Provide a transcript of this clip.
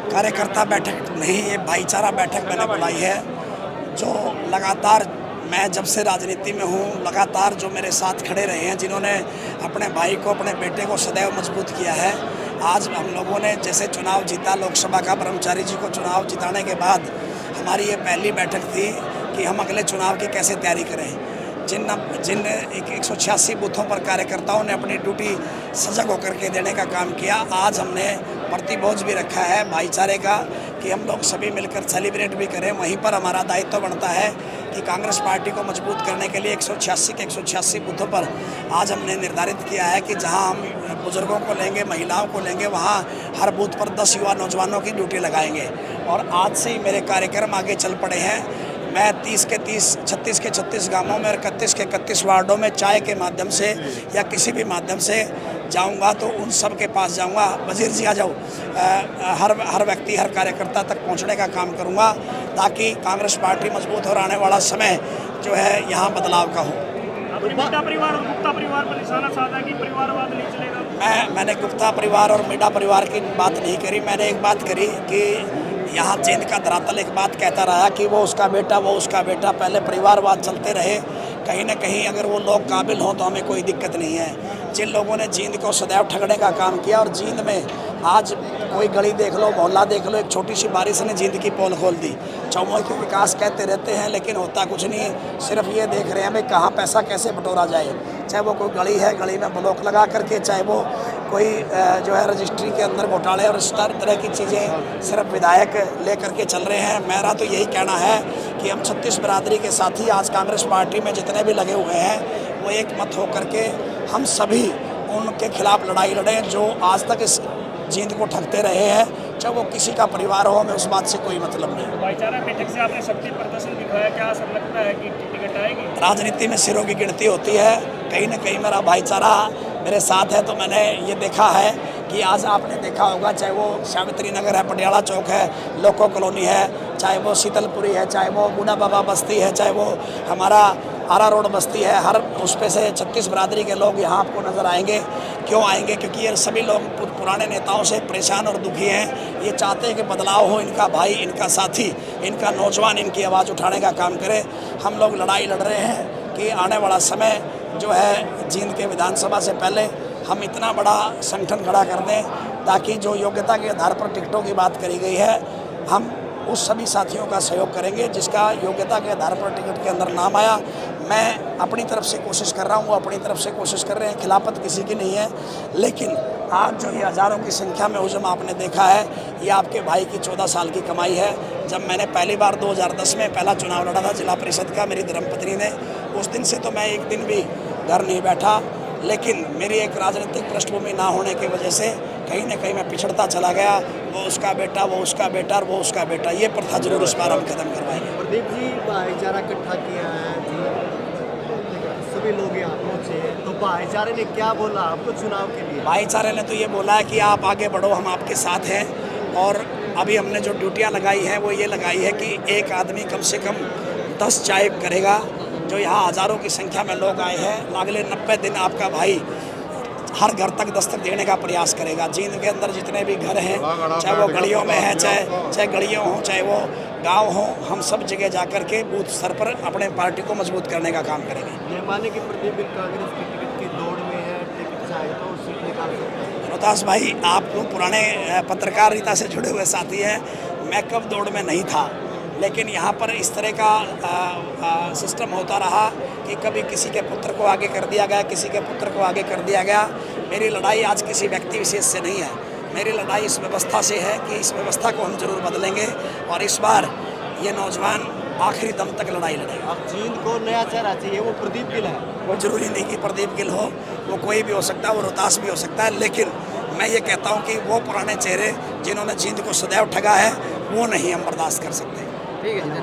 कार्यकर्ता बैठक नहीं, ये भाईचारा बैठक मैंने बुलाई है। जो लगातार मैं जब से राजनीति में हूँ, लगातार जो मेरे साथ खड़े रहे हैं, जिन्होंने अपने भाई को, अपने बेटे को सदैव मजबूत किया है, आज हम लोगों ने जैसे चुनाव जीता लोकसभा का, ब्रह्मचारी जी को चुनाव जिताने के बाद हमारी ये पहली बैठक थी कि हम अगले चुनाव की कैसे तैयारी करें। जिन 186 बूथों पर कार्यकर्ताओं ने अपनी ड्यूटी सजग होकर के देने का काम किया। आज हमने प्रतिभोज भी रखा है भाईचारे का कि हम लोग सभी मिलकर सेलिब्रेट भी करें। वहीं पर हमारा दायित्व बनता है कि कांग्रेस पार्टी को मजबूत करने के लिए 186 के 186 बूथों पर आज हमने निर्धारित किया है कि जहां हम बुजुर्गों को लेंगे, महिलाओं को लेंगे, वहां हर बूथ पर 10 युवा नौजवानों की ड्यूटी लगाएंगे। और आज से ही मेरे कार्यक्रम आगे चल पड़े हैं। मैं 30 के 30, 36 के 36 गांवों में और 31 के 31 वार्डों में चाय के माध्यम से या किसी भी माध्यम से जाऊंगा, तो उन सब के पास जाऊंगा। वजीर जी आ जाओ, हर व्यक्ति, हर कार्यकर्ता तक पहुंचने का काम करूंगा ताकि कांग्रेस पार्टी मजबूत और आने वाला समय जो है यहाँ बदलाव का हो। परिवार और गुप्ता परिवार पर निशाना साधा कि परिवारवाद नहीं चलेगा। मैंने गुप्ता परिवार और मीडा परिवार की बात नहीं करी। मैंने एक बात करी कि यहाँ जींद का धरातल एक बात कहता रहा कि वो उसका बेटा, वो उसका बेटा। पहले परिवारवाद चलते रहे। कहीं ना कहीं अगर वो लोग काबिल हों तो हमें कोई दिक्कत नहीं है। जिन लोगों ने जींद को सदैव ठगने का काम किया, और जींद में आज कोई गली देख लो, मोहल्ला देख लो, एक छोटी सी बारिश ने जींद की पोल खोल दी। चौमुखी विकास कहते रहते हैं लेकिन होता कुछ नहीं। सिर्फ ये देख रहे हैं भाई कहाँ पैसा कैसे बटोरा जाए। चाहे वो कोई गली है, गली में ब्लॉक लगा करके, चाहे वो कोई जो है रजिस्ट्री के अंदर घोटाले और इस तरह की चीज़ें सिर्फ विधायक लेकर के चल रहे हैं। मेरा तो यही कहना है कि हम 36 बिरादरी के साथी आज कांग्रेस पार्टी में जितने भी लगे हुए हैं, वो एक मत होकर के हम सभी उनके खिलाफ लड़ाई लड़ें जो आज तक इस जींद को ठगते रहे हैं। चाहे वो किसी का परिवार हो, हमें उस बात से कोई मतलब नहीं। भाईचारा बैठक से आपने शक्ति प्रदर्शन दिखाया, क्या सब लगता है कि टिकट आएगी? राजनीति में सिरों की गिनती होती है। कहीं ना कहीं मेरा भाईचारा मेरे साथ है। तो मैंने ये देखा है कि आज आपने देखा होगा, चाहे वो सावित्री नगर है, पटियाला चौक है, लोको कॉलोनी है, चाहे वो शीतलपुरी है, चाहे वो बूढ़ा बाबा बस्ती है, चाहे वो हमारा आरा रोड बस्ती है, हर उस पे से 36 बिरादरी के लोग यहाँ आपको नज़र आएंगे। क्यों आएंगे? क्योंकि ये सभी लोग पुराने नेताओं से परेशान और दुखी हैं। ये चाहते हैं कि बदलाव हो, इनका भाई, इनका साथी, इनका नौजवान इनकी आवाज़ उठाने का काम करे। हम लोग लड़ाई लड़ रहे हैं कि आने वाला समय जो है जींद के विधानसभा से पहले हम इतना बड़ा संगठन खड़ा कर दें ताकि जो योग्यता के आधार पर टिकटों की बात करी गई है, हम उस सभी साथियों का सहयोग करेंगे जिसका योग्यता के आधार पर टिकट के अंदर नाम आया। मैं अपनी तरफ से कोशिश कर रहा हूँ, वो अपनी तरफ से कोशिश कर रहे हैं। खिलाफत किसी की नहीं है। लेकिन आज जो ये हज़ारों की संख्या में हुजूम आपने देखा है, ये आपके भाई की 14 साल की कमाई है। जब मैंने पहली बार 2010 में पहला चुनाव लड़ा था जिला परिषद का, मेरी धर्मपत्नी ने, उस दिन से तो मैं एक दिन भी घर नहीं बैठा। लेकिन मेरी एक राजनीतिक पृष्ठभूमि ना होने की वजह से कहीं ना कहीं मैं पिछड़ता चला गया। वो उसका बेटा, वो उसका बेटा और वो उसका बेटा, ये प्रथा जरूर इस बार हम खत्म करवाएंगे। प्रदीप जी, भाईचारा इकट्ठा किया है जी, सभी लोग यहाँ पहुँचे, तो भाईचारे ने क्या बोला आपको चुनाव के लिए? भाईचारे ने तो ये बोला है कि आप आगे बढ़ो, हम आपके साथ हैं। और अभी हमने जो ड्यूटियाँ लगाई हैं वो ये लगाई है कि एक आदमी कम से कम 10 चाय करेगा। जो यहाँ हज़ारों की संख्या में लोग आए हैं, अगले 90 दिन आपका भाई हर घर तक दस्तक देने का प्रयास करेगा। जींद के अंदर जितने भी घर हैं, चाहे वो गलियों में हैं, चाहे गलियों हों, चाहे वो गांव हों, हम सब जगह जाकर के बूथ स्तर पर अपने पार्टी को मजबूत करने का काम करेंगे। ये माने कि प्रदीप कांग्रेस की टिकट की दौड़ में है, टिकट चाहे तो सीट निकाल सकते हैं। रोहतास भाई, आप लोग पुराने पत्रकारिता से जुड़े हुए साथी हैं। मैं कब दौड़ में नहीं था, लेकिन यहाँ पर इस तरह का सिस्टम होता रहा कि कभी किसी के पुत्र को आगे कर दिया गया, किसी के पुत्र को आगे कर दिया गया। मेरी लड़ाई आज किसी व्यक्ति विशेष से नहीं है। मेरी लड़ाई इस व्यवस्था से है कि इस व्यवस्था को हम जरूर बदलेंगे और इस बार ये नौजवान आखिरी दम तक लड़ाई लड़ेगा। अब जींद को नया चेहरा चाहिए, वो प्रदीप गिल है। वो जरूरी नहीं कि प्रदीप गिल हो, वो कोई भी हो सकता है, वो रोहतास भी हो सकता है। लेकिन मैं ये कहता हूँ कि वो पुराने चेहरे जिन्होंने जींद को सदैव ठगा है, वो नहीं हम बर्दाश्त कर सकते। ठीक है।